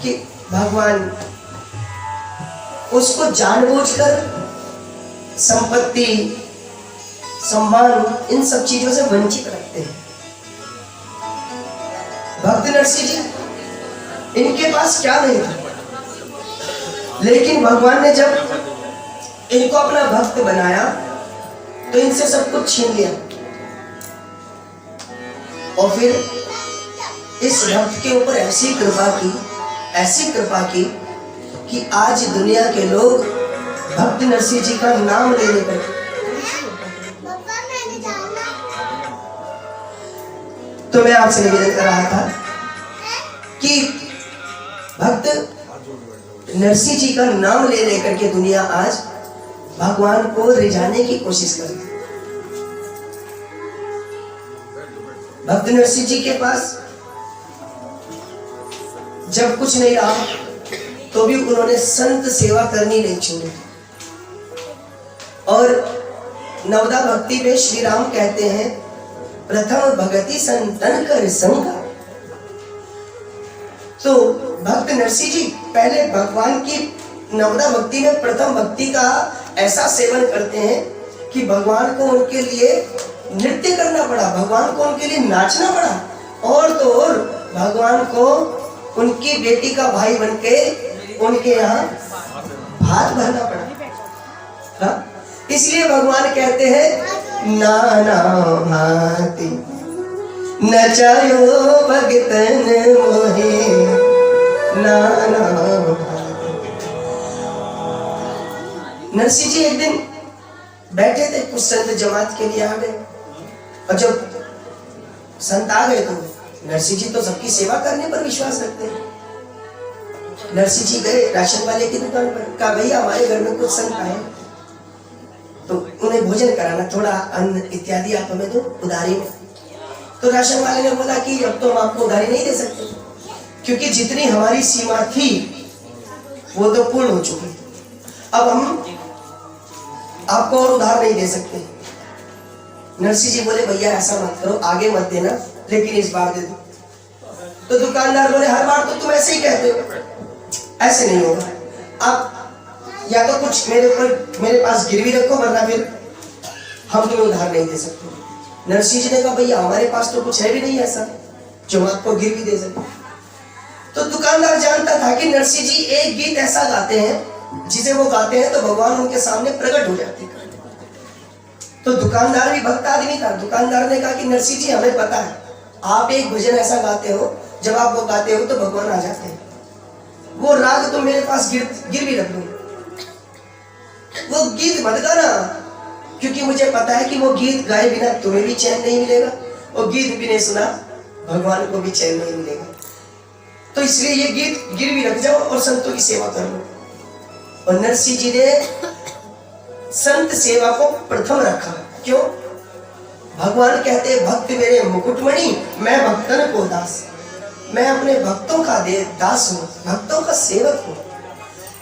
कि भगवान उसको जानबूझकर संपत्ति, सम्मान, इन सब चीजों से वंचित रखते हैं। भक्त नरसिंह जी, इनके पास क्या नहीं था, लेकिन भगवान ने जब इनको अपना भक्त बनाया तो इनसे सब कुछ छीन लिया और फिर इस भक्त के ऊपर ऐसी कृपा की कि आज दुनिया के लोग भक्त नरसिंह जी का नाम लेने पर, तो मैं आपसे निवेदन कर रहा था कि भक्त नरसिंह जी का नाम ले लेकर के दुनिया आज भगवान को रिझाने की कोशिश कर रही है। भक्त नरसिंह जी के पास जब कुछ नहीं रहा तो भी उन्होंने संत सेवा करनी नहीं छोड़ी। और नवदा भक्ति में श्री राम कहते हैं, प्रथम भगति संतन कर संगा। तो भक्त नरसिंह जी पहले भगवान की नवदा भक्ति में प्रथम भक्ति का ऐसा सेवन करते हैं कि भगवान को उनके लिए नृत्य करना पड़ा, भगवान को उनके लिए नाचना पड़ा, और तो और भगवान को उनकी बेटी का भाई बनके उनके यहाँ भात भरना पड़ा। हाँ? इसलिए भगवान कहते हैं, नाना भांति नचायो भगतन मोहे, नाना। नरसिंह जी एक दिन बैठे थे, कुछ संत जमात के लिए आ गए, और जब संत आ गए तो नरसिंह जी तो सबकी सेवा करने पर विश्वास रखते हैं। नरसिंह जी गए राशन वाले की दुकान पर, कहा भैया हमारे घर में कुछ संत आए तो उन्हें भोजन कराना, थोड़ा अन्न इत्यादि आप हमें दो उधारी में। तो राशन वाले ने बोला कि अब तो हम आपको उधारी नहीं दे सकते, क्योंकि जितनी हमारी सीमा थी वो तो पूर्ण हो चुकी, अब हम आपको और उधार नहीं दे सकते। नरसिंह जी बोले, भैया ऐसा मत करो, आगे मत देना, लेकिन इस बार दे दो। तो दुकानदार बोले, हर बार तो तुम ऐसे ही कहते हो, ऐसे नहीं होगा, आप या तो कुछ मेरे पास गिरवी रखो, वरना फिर हम तुम्हें उधार नहीं दे सकते। नरसिंह जी ने कहा, भैया हमारे पास तो कुछ है भी नहीं ऐसा जो हम आपको गिरवी दे सके। तो दुकानदार जानता था कि नरसिंह जी एक गीत ऐसा गाते हैं जिसे वो गाते हैं तो भगवान उनके सामने प्रकट हो जाते हैं। तो दुकानदार भी भक्त आदमी था। दुकानदार ने कहा कि नरसिंह जी हमें पता है, आप एक भजन ऐसा गाते हो, जब आप वो गाते हो तो भगवान आ जाते हैं, वो राग तुम मेरे पास गिरवी रख दो, वो गीत मत गाना, क्योंकि मुझे पता है कि वो गीत गाए बिना तुम्हें भी चैन नहीं मिलेगा, और गीत भी नहीं सुना भगवान को भी चैन नहीं मिलेगा। तो इसलिए ये गीत गिरवी रख जाओ और संतों की सेवा कर लो। और नरसिंह जी ने संत सेवा को प्रथम रखा। क्यों? भगवान कहते हैं, भक्त मेरे मुकुटमणि, मैं भक्तन को दास। मैं अपने भक्तों का दास हूँ, भक्तों का सेवक हूँ।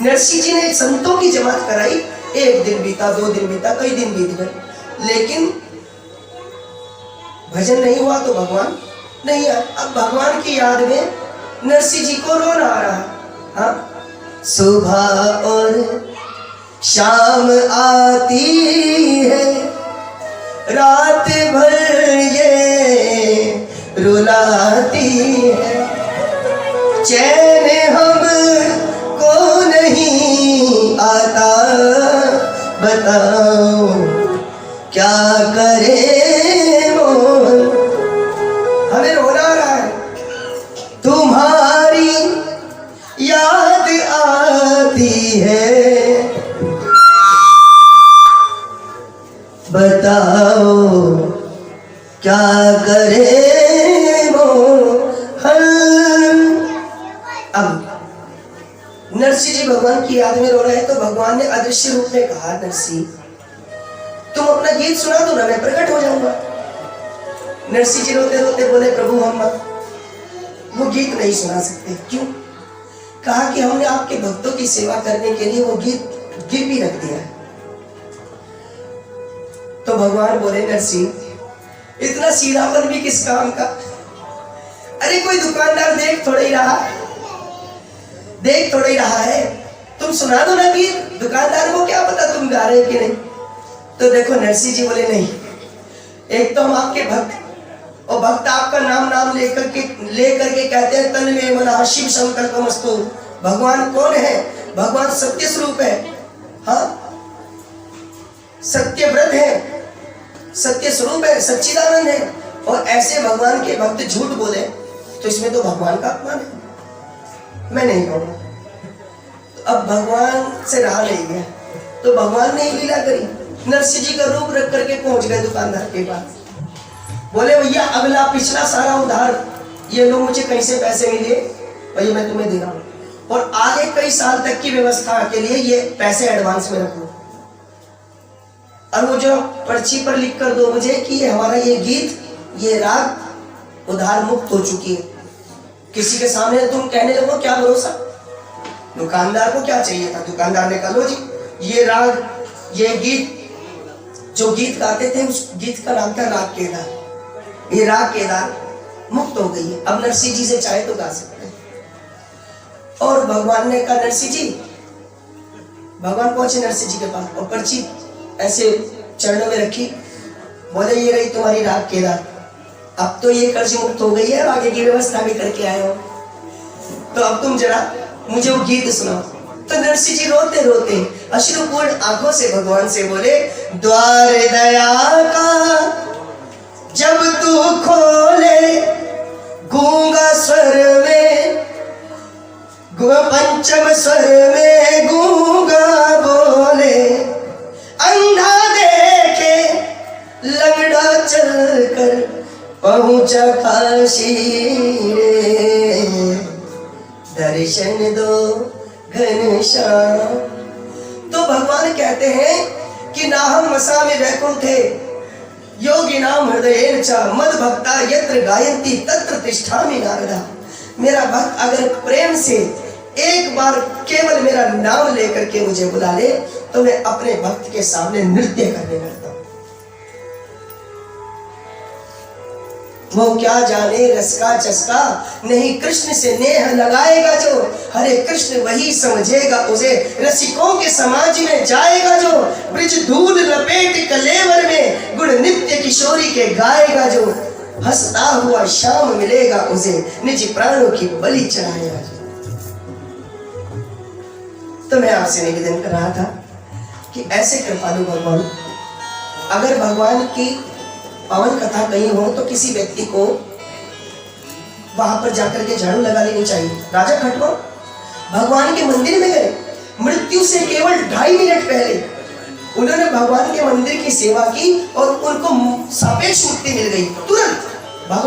नरसिंह जी ने संतों की जमात कराई, एक दिन बीता, 2 दिन बीता, कई दिन बीत गए, लेकिन भजन नहीं हुआ तो भगवान नहीं आए। अब भगवान की याद में नरसिंह जी को रोना आ रहा है। हाँ? सुबह और शाम आती है, रात भर ये रुलाती है, चैन हमको नहीं आता, बताओ क्या करे वो। हमें रोना आ रहा है, तुम्हारी याद आती है, बताओ क्या करे वो। अब नरसिंह जी भगवान की याद में रो रहे हैं, तो भगवान ने अदृश्य रूप में कहा, नरसिंह तुम अपना गीत सुना दो ना, मैं प्रकट हो जाऊंगा। नरसिंह जी रोते रोते बोले, प्रभु हम वो गीत नहीं सुना सकते। क्यों? कहा कि हमने आपके भक्तों की सेवा करने के लिए वो गीत गिरवी रख दिया है। तो भगवान बोले, नरसिंह इतना सीधापन भी किस काम का? अरे कोई दुकानदार देख थोड़ा ही रहा, देख थोड़ा ही रहा है, तुम सुना दो ना गीत, दुकानदार को क्या पता तुम गा रहे हो कि नहीं। तो देखो नरसिंह जी बोले नहीं, एक तो हम आपके भक्त, और भक्त आपका नाम लेकर के कहते हैं तन में मना शिव संकल्पमस्तु। भगवान कौन है? भगवान सत्य स्वरूप है, हाँ सत्य व्रत है, सत्य स्वरूप है, सच्चिदानंद है। और ऐसे भगवान के भक्त झूठ बोले तो इसमें तो भगवान का अपमान है, मैं नहीं कहूँगा। तो अब भगवान से रहा नहीं गया, तो भगवान ने लीला करी, नरसिंह जी का रूप रख करके पहुंच गए दुकानदार के पास। बोले भैया अगला पिछला सारा उधार ये लो, मुझे कहीं से पैसे मिले भैया मैं तुम्हें दे रहा हूँ, और आगे कई साल तक की व्यवस्था के लिए ये पैसे एडवांस में रखो, और वो जो पर्ची पर लिख कर दो मुझे कि ये हमारा ये गीत ये राग उधार मुक्त हो चुकी है। किसी के सामने तुम कहने लगो क्या भरोसा, दुकानदार को क्या चाहिए था, दुकानदार ने कहा लो जी ये राग ये गीत, जो गीत गाते थे उस गीत का नाम था राग केदार, ये राग केदार मुक्त हो गई है, अब नरसिंह जी से चाहे तो गा सकते हैं। और भगवान ने कहा नरसिंह जी, भगवान पहुंचे नरसिंह जी के पास और पर्ची ऐसे चरणों में रखी, बोले ये रही तुम्हारी राग केदार, अब तो ये कर्ज मुक्त हो गई है, आगे की व्यवस्था भी करके आए हो, तो अब तुम जरा मुझे वो गीत सुनाओ। तो नरसिंह जी रोते रोते अश्रुपूर्ण आंखों से भगवान से बोले, द्वार दया का जब तू खोले गूंगा स्वर में, पंचम स्वर में गूंगा बोले, अंधा देखे लंगड़ा चलकर पहुंचा काशी रे, दर्शन दो घनश्याम। तो भगवान कहते हैं कि नाहम वसामि वैकुंठे योगिनाम हृदयेन च मद भक्ता यत्र गायन्ति तत्र तिष्ठामि नारदा। मेरा भक्त अगर प्रेम से एक बार केवल मेरा नाम लेकर के मुझे बुला ले तो मैं अपने भक्त के सामने नृत्य करने लगता हूं। वो क्या जाने रस का चस्का, नहीं कृष्ण से नेह लगाएगा जो, हरे कृष्ण वही समझेगा उसे, रसिकों के समाज में जाएगा जो, ब्रिज धूल लपेट कलेवर में गुण नित्य किशोरी के गाएगा जो, हंसता हुआ शाम मिलेगा उसे, निज प्राणों की बलि चढ़ाएगा जो। तो मैं आपसे निवेदन कर रहा था कि ऐसे कृपालु भगवान, अगर भगवान की पावन कथा कहीं हो तो किसी व्यक्ति को वहां पर जाकर के झाड़ू लगा लेनी चाहिए। राजा खटवा भगवान के मंदिर में गए, मृत्यु से केवल 2.5 मिनट पहले उन्होंने भगवान के मंदिर की सेवा की और उनको सापेक्ष मुक्ति मिल गई तुरंत। भगवान